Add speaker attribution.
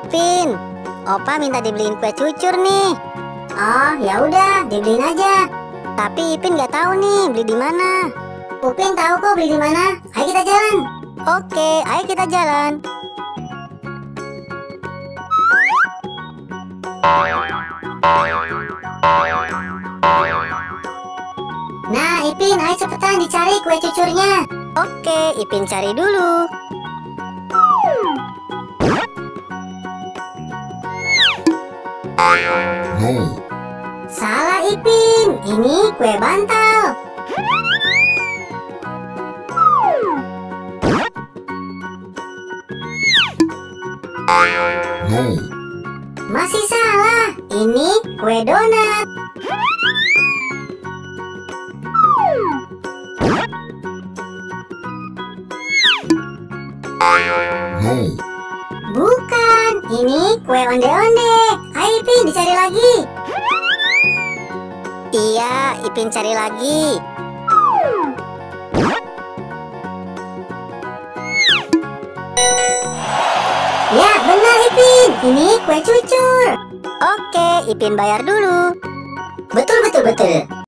Speaker 1: Upin, Opa minta dibeliin kue cucur nih.
Speaker 2: Oh, ya udah, dibeliin aja.
Speaker 1: Tapi Ipin nggak tahu nih beli di mana.
Speaker 2: Upin tahu kok beli di mana. Ayo kita jalan.
Speaker 1: Oke, ayo kita jalan.
Speaker 2: Nah, Ipin, ayo cepetan dicari kue cucurnya.
Speaker 1: Oke, Ipin cari dulu.
Speaker 3: No.
Speaker 2: Salah, Ipin. Ini kue bantal.
Speaker 3: No.
Speaker 2: Masih salah. Ini kue donat.
Speaker 3: No.
Speaker 2: Bukan. Ini kue onde-onde. Ayo, Ipin, dicari lagi.
Speaker 1: Iya, Ipin cari lagi.
Speaker 2: Ya, benar, Ipin. Ini kue cucur.
Speaker 1: Oke, Ipin bayar dulu.
Speaker 2: Betul, betul, betul.